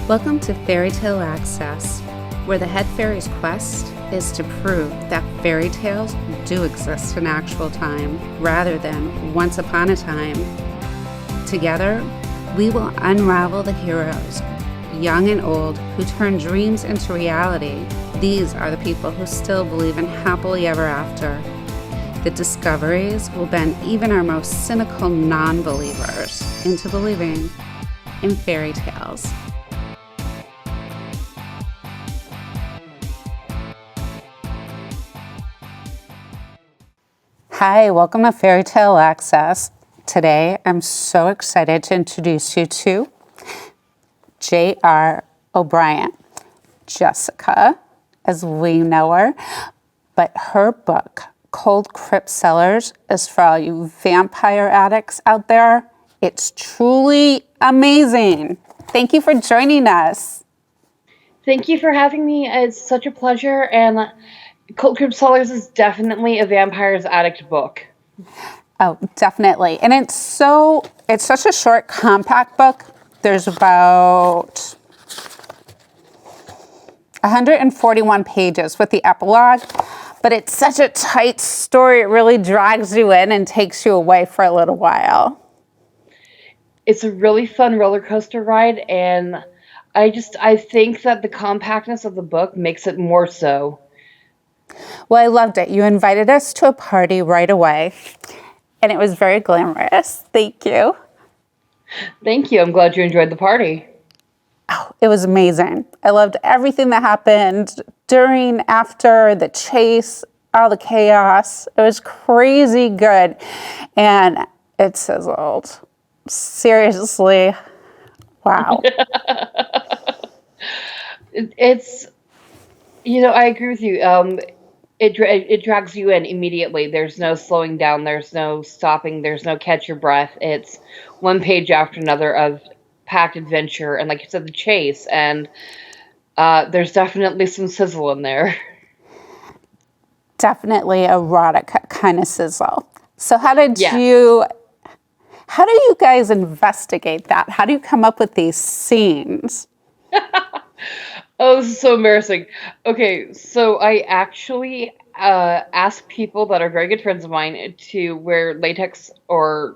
Welcome to Fairy Tale Access, where the head fairy's quest is to prove that fairy tales do exist in actual time rather than once upon a time. Together, we will unravel the heroes, young and old, who turn dreams into reality. These are the people who still believe in happily ever after. The discoveries will bend even our most cynical non-believers into believing in fairy tales. Hi, welcome to Fairy Tale Access. Today, I'm so excited to introduce you to J.R. O'Brien, Jessica, as we know her, but her book, Cold Crypt Cellars, is for all you vampire addicts out there. It's truly amazing. Thank you for joining us. Thank you for having me. It's such a pleasure, and Cold Crypt Cellars is definitely a vampire's addict book. Oh, definitely. And it's such a short, compact book. There's about 141 pages with the epilogue, but it's such a tight story. It really drags you in and takes you away for a little while. It's a really fun roller coaster ride, and I think that the compactness of the book makes it more so. Well, I loved it. You invited us to a party right away, and it was very glamorous. Thank you. Thank you. I'm glad you enjoyed the party. Oh, it was amazing. I loved everything that happened during, after, the chase, all the chaos. It was crazy good, and it sizzled. Seriously, wow. It's, I agree with you. It drags you in immediately. There's no slowing down. There's no stopping. There's no catch your breath. It's one page after another of packed adventure, and like you said, the chase. And there's definitely some sizzle in there. Definitely erotic kind of sizzle. So how do Yes. you guys investigate that? How do you come up with these scenes? Oh, this is so embarrassing. Okay, so I actually asked people that are very good friends of mine to wear latex or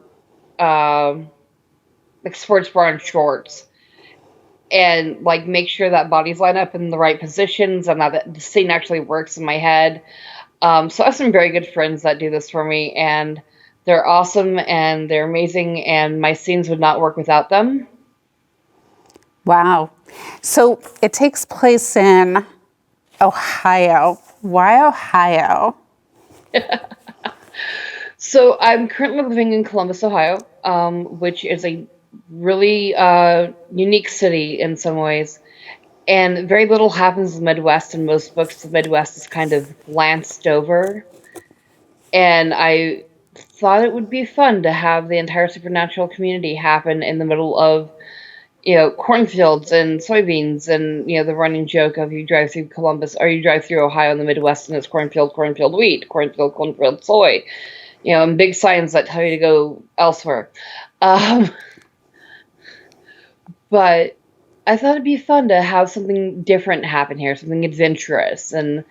like sports bra and shorts, and like make sure that bodies line up in the right positions and that the scene actually works in my head. So I have some very good friends that do this for me, and they're awesome and they're amazing, and my scenes would not work without them. Wow. So it takes place in Ohio. Why Ohio? So I'm currently living in Columbus, Ohio, which is a really unique city in some ways. And very little happens in the Midwest. In most books, the Midwest is kind of glanced over. And I thought it would be fun to have the entire supernatural community happen in the middle of, cornfields and soybeans, and, the running joke of you drive through Columbus, or you drive through Ohio in the Midwest, and it's cornfield, cornfield wheat, cornfield soy, and big signs that tell you to go elsewhere. But I thought it'd be fun to have something different happen here, something adventurous, and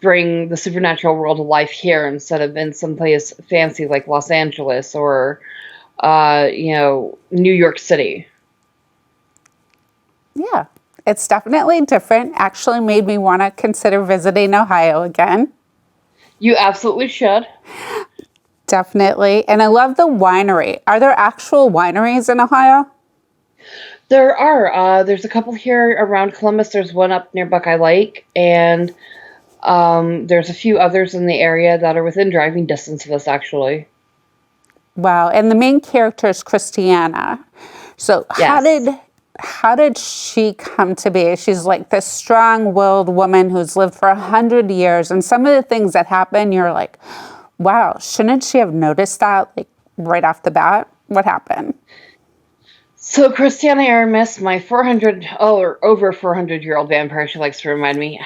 bring the supernatural world to life here instead of in someplace fancy like Los Angeles or, New York City. Yeah, it's definitely different. Actually made me want to consider visiting Ohio again. You absolutely should. Definitely. And I love the winery. Are there actual wineries in Ohio? There are. There's a couple here around Columbus. There's one up near Buckeye Lake, and there's a few others in the area that are within driving distance of us, actually. Wow. And the main character is Krystianna. So Yes. how did she come to be? She's like this strong-willed woman who's lived for 100 years. And some of the things that happen, you're like, wow, shouldn't she have noticed that like right off the bat? What happened? So Krystianna Aramis, my over 400-year-old vampire, she likes to remind me,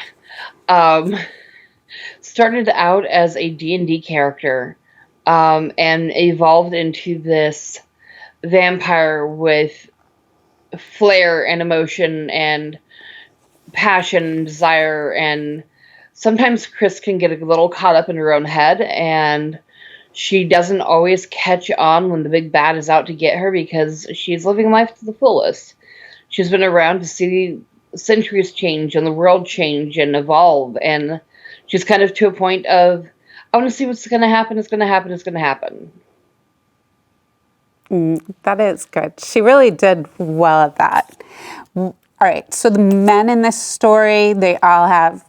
started out as a D&D character, and evolved into this vampire with flair and emotion and passion and desire, and sometimes Chris can get a little caught up in her own head, and she doesn't always catch on when the big bad is out to get her because she's living life to the fullest. She's been around to see centuries change and the world change and evolve, and she's kind of to a point of, I want to see what's going to happen, it's going to happen, it's going to happen. That is good. She really did well at that. All right, so the men in this story, they all have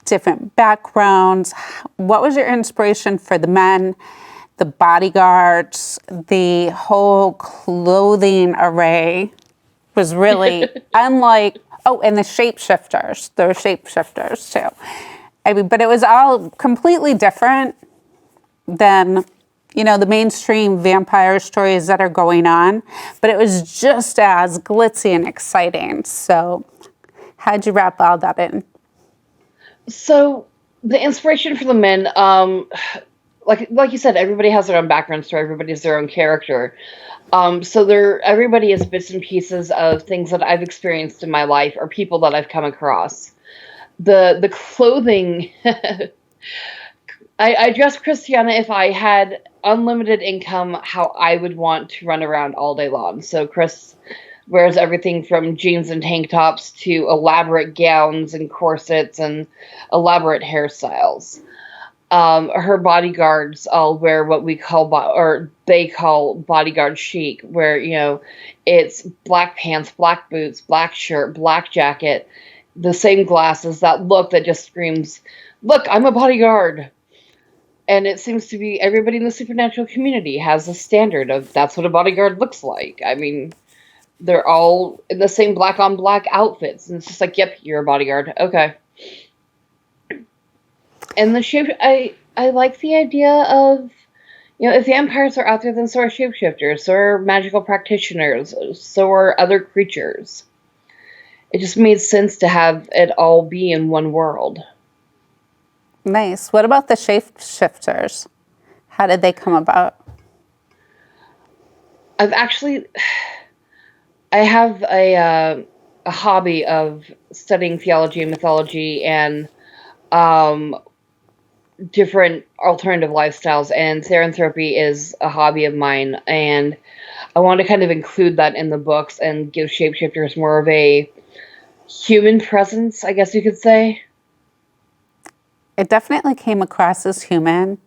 different backgrounds. What was your inspiration for the men, the bodyguards, the whole clothing array was really unlike, oh, and the shapeshifters. There were shapeshifters too. I mean, but it was all completely different than, you know, the mainstream vampire stories that are going on, but it was just as glitzy and exciting. So how'd you wrap all that in? So the inspiration for the men, like you said, everybody has their own background story. Everybody has their own character. So everybody is bits and pieces of things that I've experienced in my life or people that I've come across. The clothing, I dressed Krystianna if I had unlimited income, how I would want to run around all day long. So Chris wears everything from jeans and tank tops to elaborate gowns and corsets and elaborate hairstyles. Her bodyguards all wear what we call, or they call bodyguard chic, where, you know, it's black pants, black boots, black shirt, black jacket, the same glasses, that look that just screams, look, I'm a bodyguard. And it seems to be everybody in the supernatural community has a standard of that's what a bodyguard looks like. I mean, they're all in the same black on black outfits. And it's just like, yep, you're a bodyguard. Okay. And the shape, I like the idea of, you know, if vampires are out there, then so are shapeshifters, so are magical practitioners, so are other creatures. It just made sense to have it all be in one world. Nice. What about the shapeshifters? How did they come about? I have a hobby of studying theology and mythology and different alternative lifestyles, and theraanthropy is a hobby of mine, and I want to kind of include that in the books and give shapeshifters more of a human presence, I guess you could say. It definitely came across as human.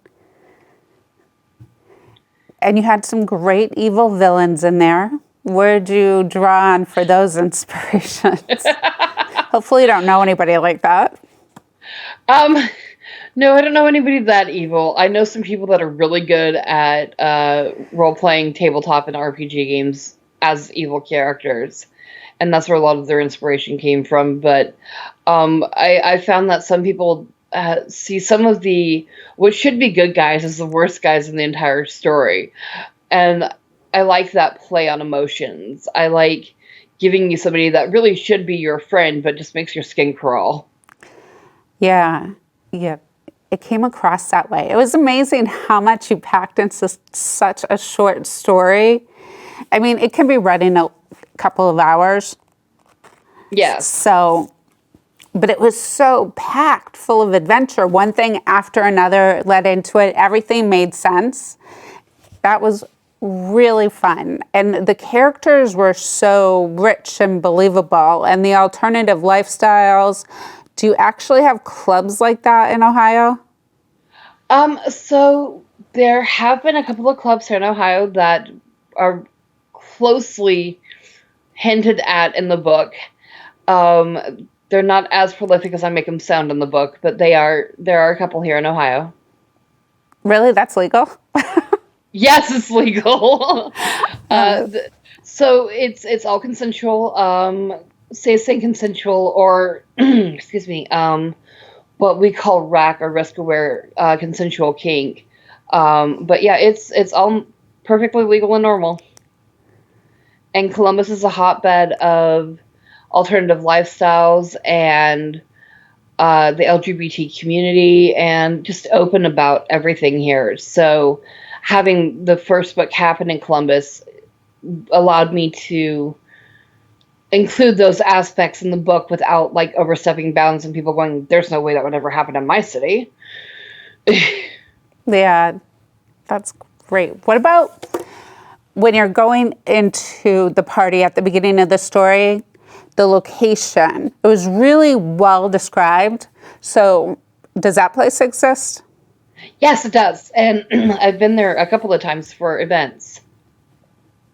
And you had some great evil villains in there. Where'd you draw on for those inspirations? Hopefully you don't know anybody like that. No, I don't know anybody that evil. I know some people that are really good at role-playing tabletop and RPG games as evil characters. And that's where a lot of their inspiration came from. But I found that some people see some of the what should be good guys as the worst guys in the entire story. And I like that play on emotions. I like giving you somebody that really should be your friend, but just makes your skin crawl. Yeah. It came across that way. It was amazing how much you packed into such a short story. I mean, it can be read in a couple of hours. Yes. So, but it was so packed full of adventure. One thing after another led into it. Everything made sense. That was really fun. And the characters were so rich and believable, and the alternative lifestyles. Do you actually have clubs like that in Ohio? So there have been a couple of clubs here in Ohio that are closely hinted at in the book. They're not as prolific as I make them sound in the book, but there are a couple here in Ohio. Really? That's legal? Yes, it's legal. So it's all consensual. Saying consensual, or excuse me, what we call rack or risk aware consensual kink. But yeah, it's all perfectly legal and normal. And Columbus is a hotbed of alternative lifestyles and the LGBT community, and just open about everything here. So having the first book happen in Columbus allowed me to include those aspects in the book without like overstepping bounds and people going, "There's no way that would ever happen in my city." Yeah, that's great. What about when you're going into the party at the beginning of the story, the location? It was really well described. So, does that place exist? Yes, it does, and I've been there a couple of times for events.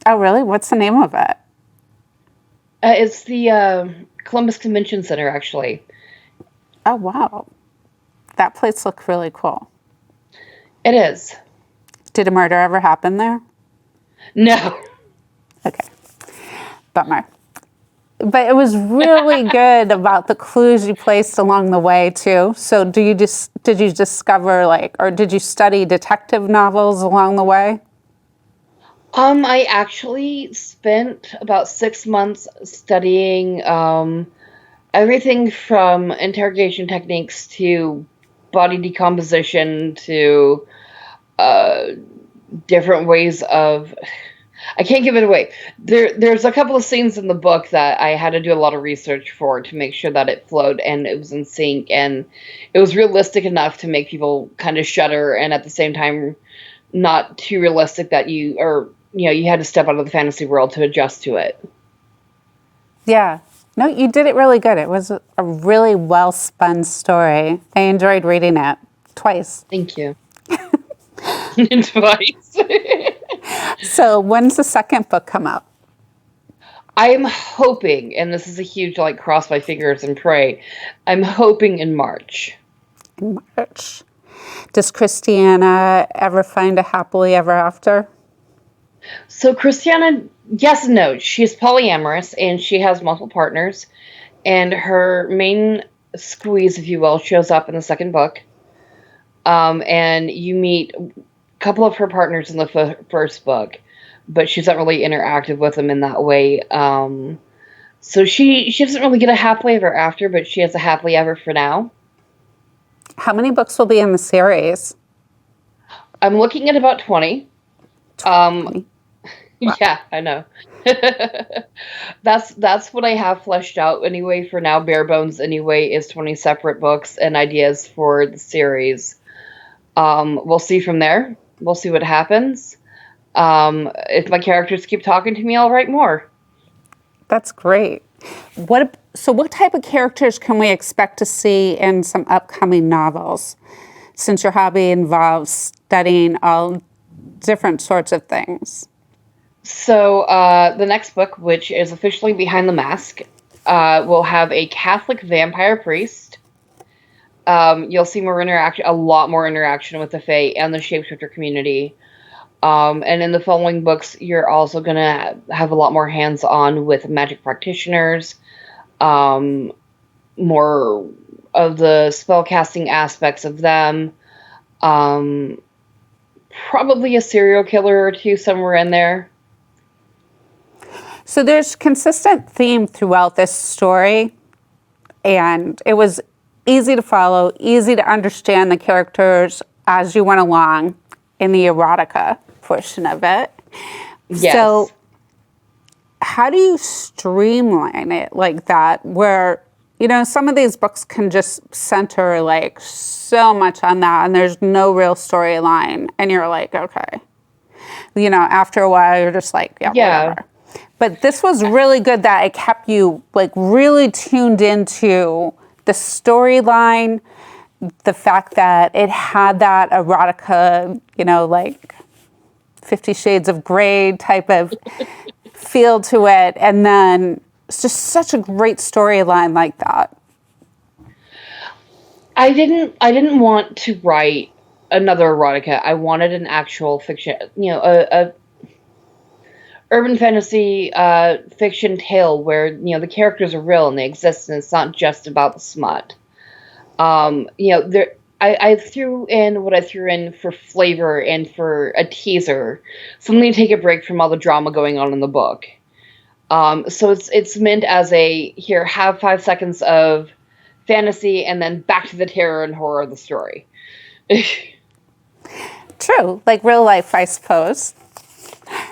Oh, really? What's the name of it? It's the Columbus Convention Center, actually. Oh, wow. That place looked really cool. It is. Did a murder ever happen there? No. Okay. Bummer. But it was really good about the clues you placed along the way too. So did you discover or did you study detective novels along the way? I actually spent about 6 months studying everything from interrogation techniques to body decomposition to uh, different ways of. I can't give it away. There's a couple of scenes in the book that I had to do a lot of research for to make sure that it flowed and it was in sync and it was realistic enough to make people kind of shudder and at the same time not too realistic that you had to step out of the fantasy world to adjust to it. Yeah. No, you did it really good. It was a really well spun story. I enjoyed reading it twice. Thank you. Twice. So when's the second book come out? I'm hoping, and this is a huge cross my fingers and pray, I'm hoping in March. In March. Does Krystianna ever find a happily ever after? So Krystianna, yes and no. She's polyamorous and she has multiple partners, and her main squeeze, if you will, shows up in the second book. And you meet a couple of her partners in the first book, but she's not really interactive with them in that way. So she doesn't really get a happily ever after, but she has a happily ever for now. How many books will be in the series? I'm looking at about 20. 20. Wow. Yeah, I know. That's what I have fleshed out anyway for now. Bare bones anyway is 20 separate books and ideas for the series. We'll see from there. We'll see what happens. If my characters keep talking to me, I'll write more. That's great. What type of characters can we expect to see in some upcoming novels? Since your hobby involves studying all different sorts of things. So the next book, which is officially Behind the Mask, will have a Catholic vampire priest. You'll see a lot more interaction with the Fae and the shapeshifter community. And in the following books, you're also going to have a lot more hands-on with magic practitioners, more of the spellcasting aspects of them, probably a serial killer or two somewhere in there. So there's consistent theme throughout this story, and it was easy to follow, easy to understand the characters as you went along in the erotica portion of it. Yes. So how do you streamline it like that where, some of these books can just center so much on that and there's no real storyline and you're like, okay. After a while you're just like, yeah. Whatever. But this was really good that it kept you really tuned into the storyline, the fact that it had that erotica, 50 Shades of Grey type of feel to it. And then it's just such a great storyline like that. I didn't want to write another erotica. I wanted an actual fiction, a urban fantasy fiction tale where the characters are real and they exist and it's not just about the smut. I threw in what I threw in for flavor and for a teaser, something to take a break from all the drama going on in the book. So it's meant as have 5 seconds of fantasy and then back to the terror and horror of the story. True, like real life, I suppose.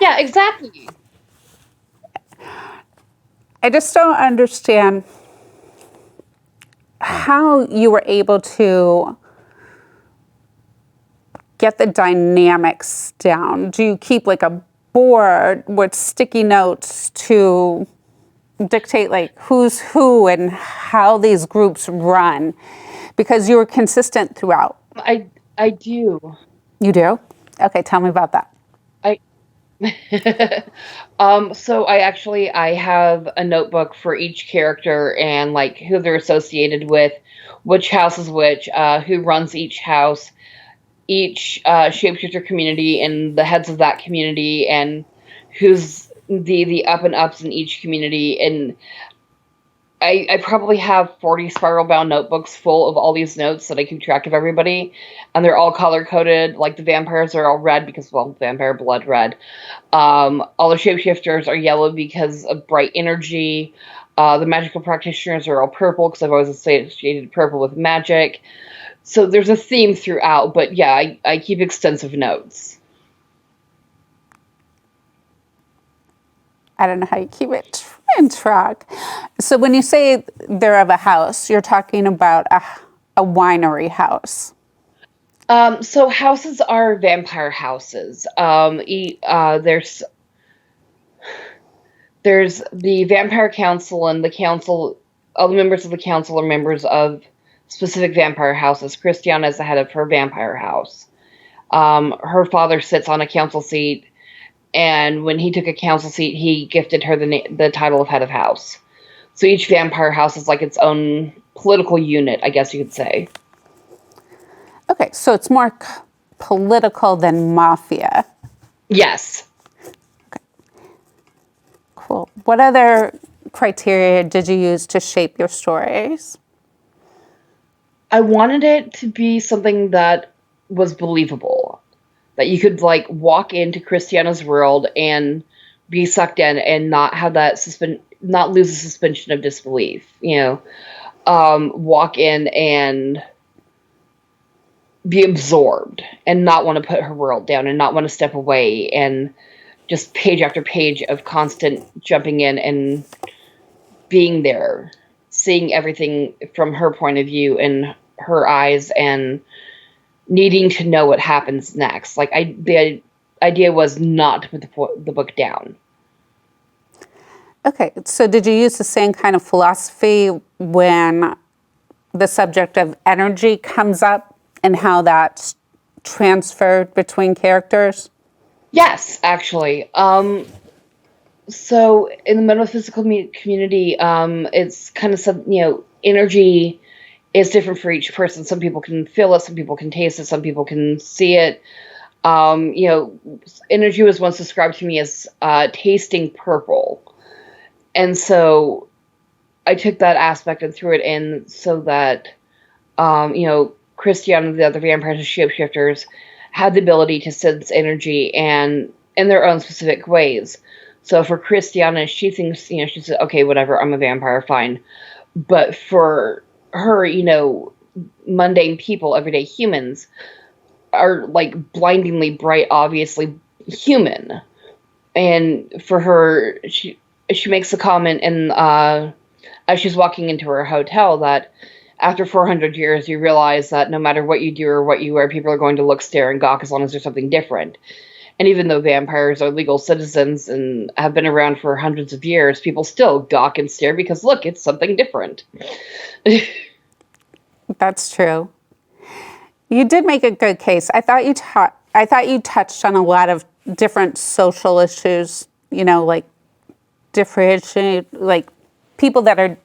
Yeah, exactly. I just don't understand how you were able to get the dynamics down. Do you keep like a board with sticky notes to dictate like who's who and how these groups run? Because you were consistent throughout. I do. You do? Okay, tell me about that. I so I have a notebook for each character and like who they're associated with, which house is which, who runs each house, each shapeshifter community and the heads of that community, and who's the up and ups in each community. And I probably have 40 spiral bound notebooks full of all these notes that I keep track of everybody, and they're all color coded. Like the vampires are all red because, well, vampire blood red. All the shapeshifters are yellow because of bright energy. The magical practitioners are all purple because I've always associated purple with magic. So there's a theme throughout, but yeah, I keep extensive notes. I don't know how you keep it in track. So when you say they're of a house, you're talking about a winery house. So houses are vampire houses. There's the vampire council, and the council. All the members of the council are members of specific vampire houses. Krystianna is the head of her vampire house. Her father sits on a council seat. And when he took a council seat, he gifted her the title of head of house. So each vampire house is like its own political unit, I guess you could say. Okay, so it's more political than mafia. Yes. Okay. Cool. What other criteria did you use to shape your stories? I wanted it to be something that was believable. That you could like walk into Krystianna's world and be sucked in and not have that not lose the suspension of disbelief. Walk in and be absorbed and not want to put her world down and not want to step away, and just page after page of constant jumping in and being there, seeing everything from her point of view and her eyes, and needing to know what happens next. Like the idea was not to put the book down. Okay, so did you use the same kind of philosophy when the subject of energy comes up and how that's transferred between characters? Yes, actually. So in the metaphysical community, it's kind of energy is different for each person. Some people can feel it, some people can taste it, some people can see it. Energy was once described to me as tasting purple. And so I took that aspect and threw it in so that, Krystianna and the other vampires and shapeshifters had the ability to sense energy and in their own specific ways. So for Krystianna, she thinks, she said, okay, whatever, I'm a vampire, fine. But for her, mundane people, everyday humans, are like blindingly bright, obviously human. And for her, she makes the comment as she's walking into her hotel that after 400 years, you realize that no matter what you do or what you wear, people are going to look, stare, and gawk as long as there's something different. And even though vampires are legal citizens and have been around for hundreds of years, people still gawk and stare because, look, it's something different. That's true. You did make a good case. I thought you touched on a lot of different social issues, like differentiate, like people that are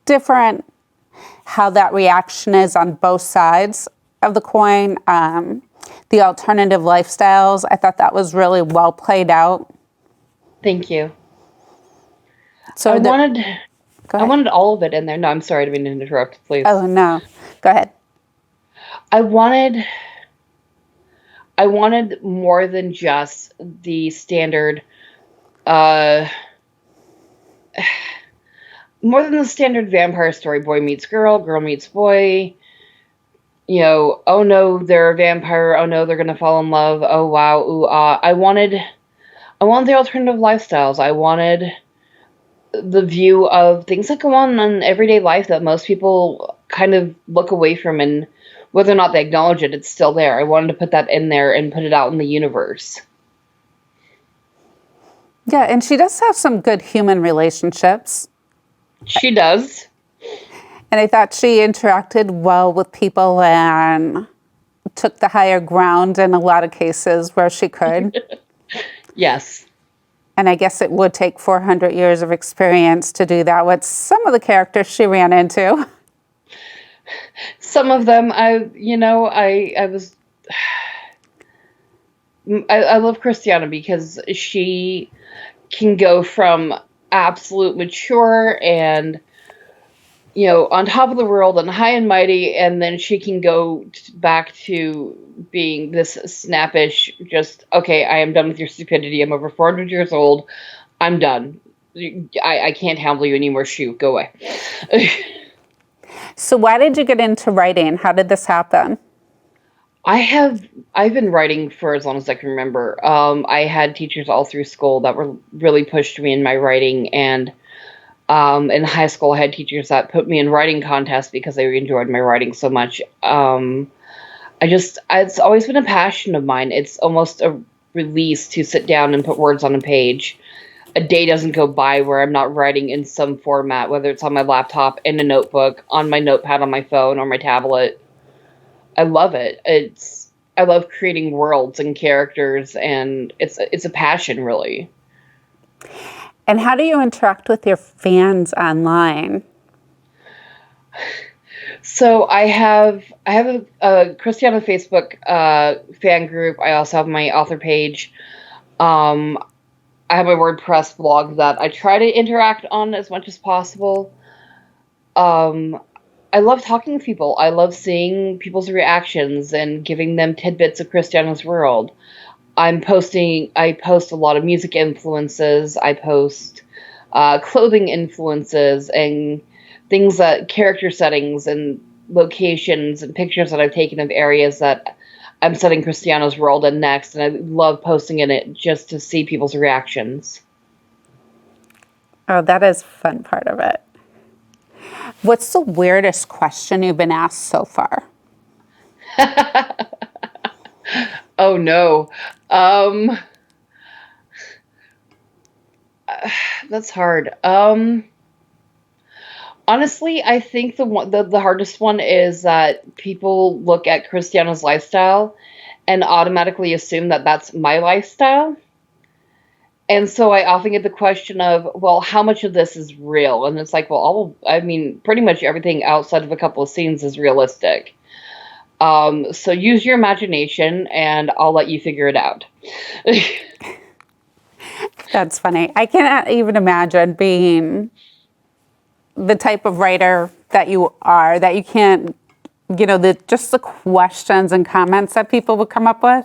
different, how that reaction is on both sides of the coin, the alternative lifestyles. I thought that was really well played out. Thank you. So I wanted all of it in there. No, I'm sorry, I didn't mean to interrupt, please. Oh, no. Go ahead. I wanted more than just the standard, more than the standard vampire story, boy meets girl, girl meets boy. Oh no, they're a vampire. Oh no, they're gonna fall in love. Oh wow, ooh ah. I wanted the alternative lifestyles. I wanted the view of things that go on in everyday life that most people kind of look away from, and whether or not they acknowledge it, it's still there. I wanted to put that in there and put it out in the universe. Yeah, and she does have some good human relationships. She does. And I thought she interacted well with people and took the higher ground in a lot of cases where she could. Yes. And I guess it would take 400 years of experience to do that with some of the characters she ran into. Some of them, I love Krystianna because she can go from absolute mature and, on top of the world and high and mighty, and then she can go back to being this snappish, just, okay, I am done with your stupidity. I'm over 400 years old. I'm done. I can't handle you anymore. Shoot, go away. So why did you get into writing? How did this happen? I've been writing for as long as I can remember. I had teachers all through school that were really pushed me in my writing, and in high school I had teachers that put me in writing contests because they enjoyed my writing so much. It's always been a passion of mine. It's almost a release to sit down and put words on a page. A day doesn't go by where I'm not writing in some format, whether it's on my laptop, in a notebook, on my notepad on my phone, or my tablet. I love it. I love creating worlds and characters, and it's a passion, really. And how do you interact with your fans online? So I have a Krystianna Facebook fan group. I also have my author page. I have my WordPress blog that I try to interact on as much as possible. I love talking to people. I love seeing people's reactions and giving them tidbits of Krystianna's world. I post a lot of music influences. I post clothing influences and things character settings and locations and pictures that I've taken of areas that I'm setting Krystianna's world in next. And I love posting in it just to see people's reactions. Oh, that is a fun part of it. What's the weirdest question you've been asked so far? Oh, no. That's hard. Honestly, I think the hardest one is that people look at Krystianna's lifestyle and automatically assume that that's my lifestyle. And so I often get the question of, well, how much of this is real? And it's like, well, pretty much everything outside of a couple of scenes is realistic. So use your imagination, and I'll let you figure it out. That's funny. I cannot even imagine being the type of writer that you are, that you can't, just the questions and comments that people would come up with.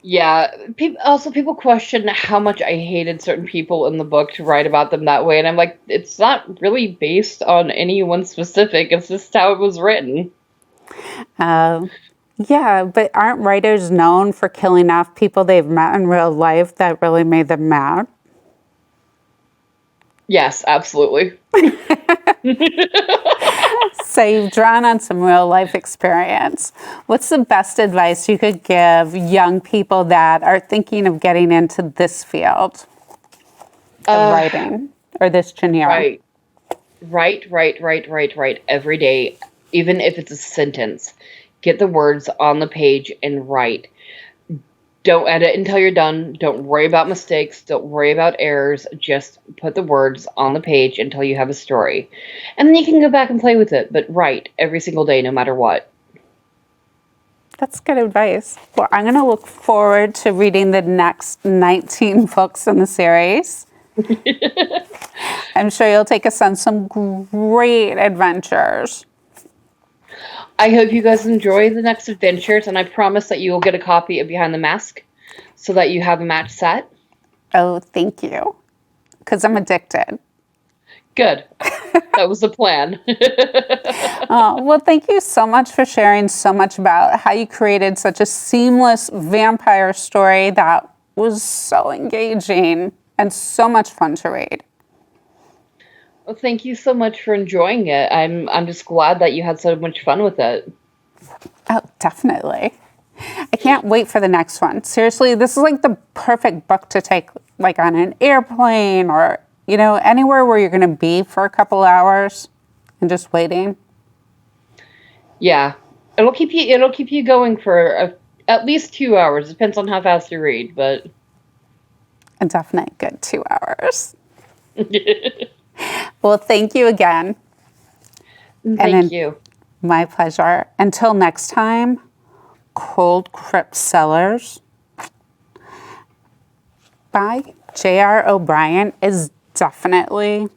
Yeah, people question how much I hated certain people in the book to write about them that way, and I'm like, it's not really based on anyone specific, it's just how it was written. Yeah, but aren't writers known for killing off people they've met in real life that really made them mad? Yes, absolutely. So you've drawn on some real life experience. What's the best advice you could give young people that are thinking of getting into this field of writing or this genre? Write every day, even if it's a sentence. Get the words on the page and write. Don't edit until you're done. Don't worry about mistakes. Don't worry about errors. Just put the words on the page until you have a story. And then you can go back and play with it, but write every single day, no matter what. That's good advice. Well, I'm going to look forward to reading the next 19 books in the series. I'm sure you'll take us on some great adventures. I hope you guys enjoy the next adventures, and I promise that you will get a copy of Behind the Mask so that you have a match set. Oh, thank you. Because I'm addicted. Good. That was the plan. Well, thank you so much for sharing so much about how you created such a seamless vampire story that was so engaging and so much fun to read. Well, thank you so much for enjoying it. I'm just glad that you had so much fun with it. Oh, definitely. I can't wait for the next one. Seriously, this is like the perfect book to take like on an airplane or, you know, anywhere where you're going to be for a couple hours and just waiting. Yeah, it'll keep you going for at least 2 hours. Depends on how fast you read, but A definite good 2 hours. Well, thank you again. thank you. My pleasure. Until next time, Cold Crypt Cellars by J.R. O'Brien is definitely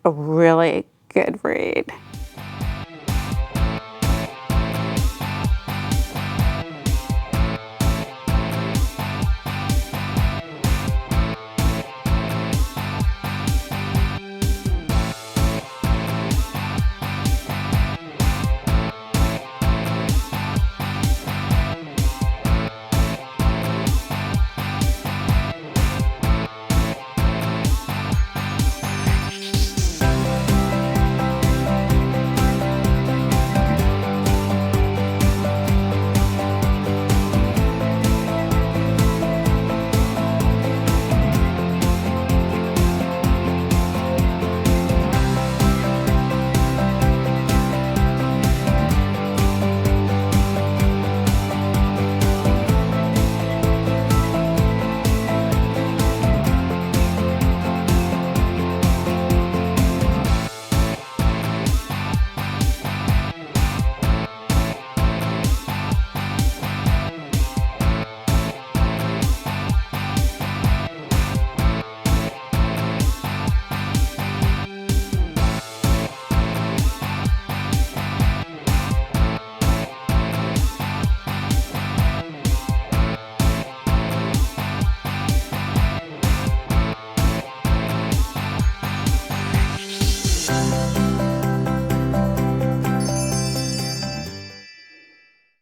a really good read.